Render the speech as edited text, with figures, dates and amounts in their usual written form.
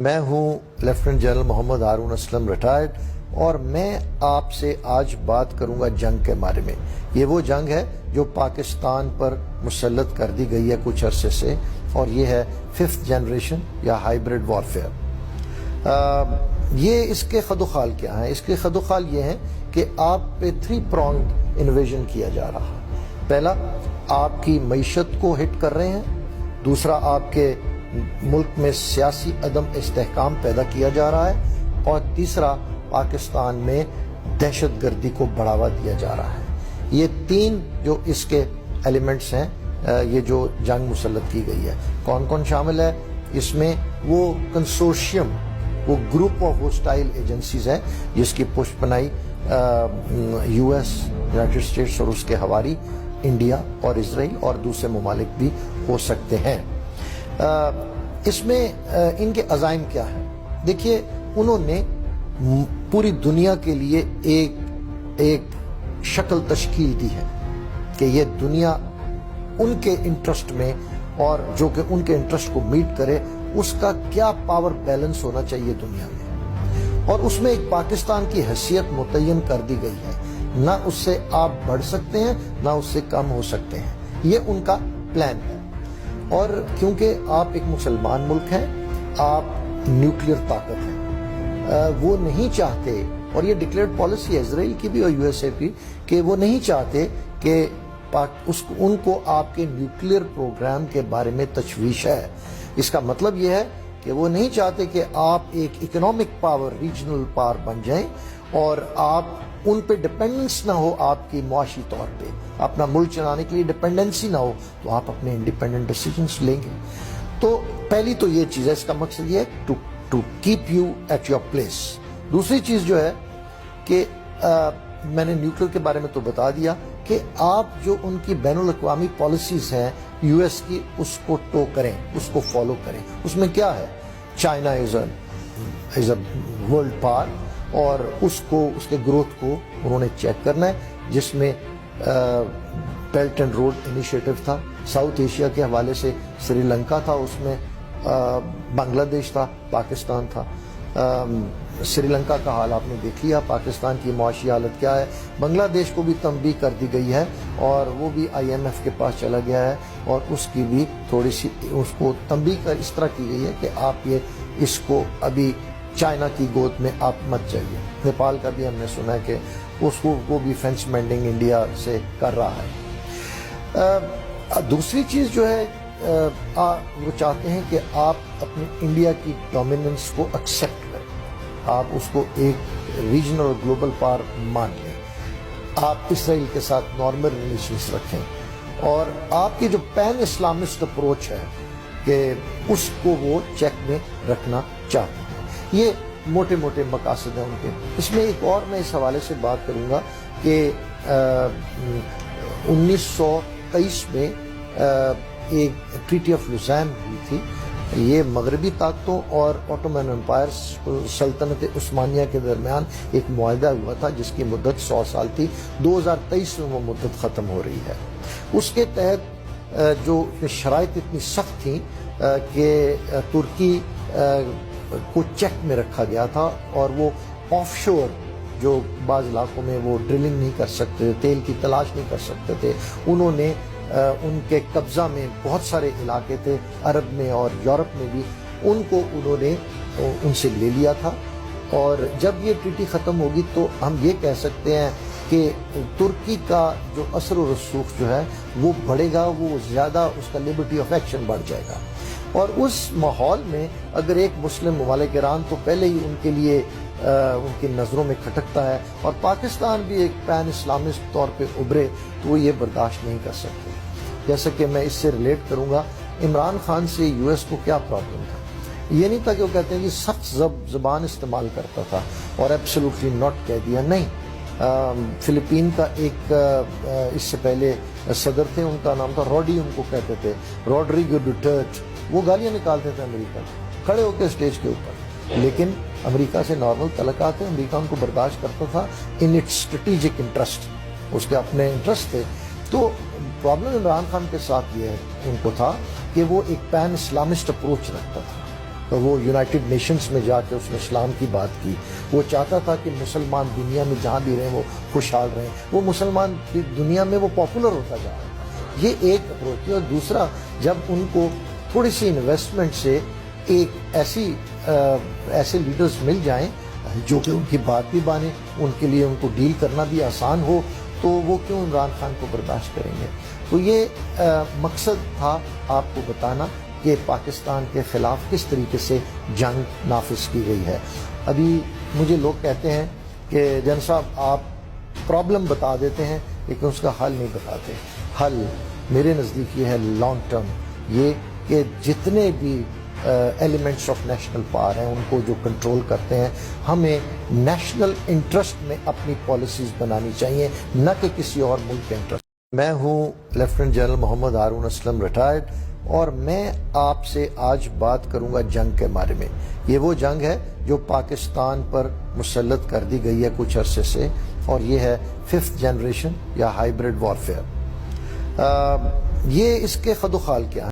میں ہوں lieutenant general محمد Haroon Aslam retired, اور میں آپ سے آج بات کروں گا جنگ کے بارے میں۔ یہ وہ جنگ ہے جو پاکستان پر مسلط کر دی گئی ہے کچھ عرصے سے، اور یہ ہے 5th جنریشن یا ہائیبرڈ وارفیئر۔ یہ اس کے خد و خال کیا ہیں؟ اس کے خد و خال یہ ہیں کہ آپ پہ 3 pronged انویژن کیا جا رہا ہے۔ پہلا، آپ کی معیشت کو ہٹ کر رہے ہیں۔ دوسرا، آپ کے ملک میں سیاسی عدم استحکام پیدا کیا جا رہا ہے، اور تیسرا، پاکستان میں دہشت گردی کو بڑھاوا دیا جا رہا ہے۔ یہ 3 جو اس کے ایلیمنٹس ہیں، یہ جو جنگ مسلط کی گئی ہے۔ کون کون شامل ہے اس میں؟ وہ کنسورشیم، وہ گروپ آف ہوسٹائل ایجنسیز ہے جس کی پشت پناہی یو ایس، یونائٹڈ اسٹیٹس اور اس کے حواری انڈیا اور اسرائیل اور دوسرے ممالک بھی ہو سکتے ہیں۔ اس میں ان کے عزائم کیا ہیں؟ دیکھیے، انہوں نے پوری دنیا کے لیے ایک شکل تشکیل دی ہے کہ یہ دنیا ان کے انٹرسٹ میں، اور جو کہ ان کے انٹرسٹ کو میٹ کرے، اس کا کیا پاور بیلنس ہونا چاہیے دنیا میں، اور اس میں ایک پاکستان کی حیثیت متعین کر دی گئی ہے۔ نہ اس سے آپ بڑھ سکتے ہیں، نہ اس سے کم ہو سکتے ہیں۔ یہ ان کا پلان ہے۔ اور کیونکہ آپ ایک مسلمان ملک ہیں، آپ نیوکلیئر طاقت ہیں، وہ نہیں چاہتے، اور یہ ڈکلیئرڈ پالیسی ہے اسرائیل کی بھی اور یو ایس اے کی، کہ وہ نہیں چاہتے کہ ان کو آپ کے نیوکلیئر پروگرام کے بارے میں تشویش ہے۔ اس کا مطلب یہ ہے کہ وہ نہیں چاہتے کہ آپ ایک اکنامک پاور، ریجنل پاور بن جائیں، اور آپ ان پہ ڈپینڈنس نہ ہو، آپ کی معاشی طور پہ اپنا ملک چلانے کے لیے ڈپینڈنسی نہ ہو، تو آپ اپنے انڈیپینڈنٹ ڈیسیجنس لیں گے۔ تو پہلی تو یہ چیز ہے، اس کا مقصد یہ ہے to keep you at your place. دوسری چیز جو ہے کہ میں نے نیوکلیئر کے بارے میں تو بتا دیا کہ آپ جو ان کی بین الاقوامی پالیسیز ہیں یو ایس کی، اس کو ٹو کریں، اس کو فالو کریں۔ اس میں کیا ہے؟ China is a world power, اور اس کے گروتھ کو انہوں نے چیک کرنا ہے، جس میں بیلٹ اینڈ روڈ انیشیٹو تھا، ساؤتھ ایشیا کے حوالے سے سری لنکا تھا، اس میں بنگلہ دیش تھا، پاکستان تھا۔ سری لنکا کا حال آپ نے دیکھ لیا، پاکستان کی معاشی حالت کیا ہے۔ بنگلہ دیش کو بھی تنبیہ کر دی گئی ہے، اور وہ بھی آئی ایم ایف کے پاس چلا گیا ہے، اور اس کی بھی تھوڑی سی اس کو تنبیہ اس طرح کی گئی ہے کہ آپ اس کو ابھی چائنا کی گود میں آپ مت جائیے۔ نیپال کا بھی ہم نے سنا ہے کہ اس کو وہ بھی فینس مینڈنگ انڈیا سے کر رہا ہے۔ دوسری چیز جو ہے، وہ چاہتے ہیں کہ آپ اپنی انڈیا کی ڈومیننس کو ایکسیپٹ کریں، آپ اس کو ایک ریجنل اور گلوبل پاور مان لیں، آپ اسرائیل کے ساتھ نارمل ریلیشنز رکھیں، اور آپ کی جو پین اسلامسٹ اپروچ ہے کہ اس کو وہ چیک میں رکھنا چاہتے ہیں۔ یہ موٹے موٹے مقاصد ہیں ان کے۔ اس میں ایک اور میں اس حوالے سے بات کروں گا کہ 1923 میں ایک ٹریٹی آف لوزان ہوئی تھی۔ یہ مغربی طاقتوں اور اوٹومن امپائر سلطنت عثمانیہ کے درمیان ایک معاہدہ ہوا تھا جس کی مدت 100 سال تھی۔ 2023 میں وہ مدت ختم ہو رہی ہے۔ اس کے تحت جو شرائط اتنی سخت تھیں کہ ترکی کو چیک میں رکھا گیا تھا، اور وہ آف شور جو بعض علاقوں میں وہ ڈرلنگ نہیں کر سکتے، تیل کی تلاش نہیں کر سکتے تھے، انہوں نے ان کے قبضہ میں بہت سارے علاقے تھے عرب میں اور یورپ میں بھی، ان کو انہوں نے ان سے لے لیا تھا۔ اور جب یہ ٹریٹی ختم ہوگی تو ہم یہ کہہ سکتے ہیں کہ ترکی کا جو اثر و رسوخ جو ہے وہ بڑھے گا، وہ زیادہ اس کا لبرٹی آف ایکشن بڑھ جائے گا۔ اور اس ماحول میں اگر ایک مسلم ممالک ایران تو پہلے ہی ان کے لیے ان کی نظروں میں کھٹکتا ہے، اور پاکستان بھی ایک پین اسلامسٹ طور پہ ابھرے، تو وہ یہ برداشت نہیں کر سکتے۔ جیسا کہ میں اس سے ریلیٹ کروں گا، عمران خان سے یو ایس کو کیا پرابلم تھا؟ یہ نہیں تھا کہ وہ کہتے ہیں کہ سخت زبان استعمال کرتا تھا اور ایبسولوٹلی ناٹ کہہ دیا، نہیں۔ فلپین کا ایک اس سے پہلے صدر تھے، ان کا نام تھا روڈی، ان کو کہتے تھے روڈریگو ڈوٹرٹ، وہ گالیاں نکالتے تھے امریکہ کھڑے ہو کے اسٹیج کے اوپر، لیکن امریکہ سے نارمل تعلقات ہیں، امریکہ ان کو برداشت کرتا تھا ان اٹس اسٹریٹجک انٹرسٹ، اس کے اپنے انٹرسٹ تھے۔ تو پرابلم عمران خان کے ساتھ یہ ان کو تھا کہ وہ ایک پین اسلامسٹ اپروچ رکھتا تھا، وہ یونائٹڈ نیشنز میں جا کے اس نے اسلام کی بات کی. وہ چاہتا تھا کہ مسلمان دنیا میں جہاں بھی رہیں وہ خوشحال رہیں. وہ مسلمان دنیا میں وہ پاپولر ہوتا جا رہا ہے. یہ ایک اپروچ ہے. اور دوسرا، جب ان کو تھوڑی سی انویسٹمنٹ سے ایک ایسے لیڈرز مل جائیں جو کہ ان کی بات بھی مانیں، ان کے لیے ان کو ڈیل کرنا بھی آسان ہو، تو وہ کیوں عمران خان کو برداشت کریں گے؟ تو یہ مقصد تھا آپ کو بتانا کہ پاکستان کے خلاف کس طریقے سے جنگ نافذ کی گئی ہے. ابھی مجھے لوگ کہتے ہیں کہ جن صاحب آپ پرابلم بتا دیتے ہیں لیکن اس کا حل نہیں بتاتے. حل میرے نزدیک یہ ہے لانگ ٹرم، یہ کہ جتنے بھی ایلیمنٹس آف نیشنل پاور ہیں ان کو جو کنٹرول کرتے ہیں، ہمیں نیشنل انٹرسٹ میں اپنی پالیسیز بنانی چاہیے، نہ کہ کسی اور ملک کے انٹرسٹ. میں ہوں لیفٹیننٹ جنرل محمد ہارون اسلم ریٹائرڈ، اور میں آپ سے آج بات کروں گا جنگ کے بارے میں. یہ وہ جنگ ہے جو پاکستان پر مسلط کر دی گئی ہے کچھ عرصے سے، اور یہ ہے 5th جنریشن یا ہائیبرڈ وارفیئر. یہ اس کے خد و خال کیا ہے؟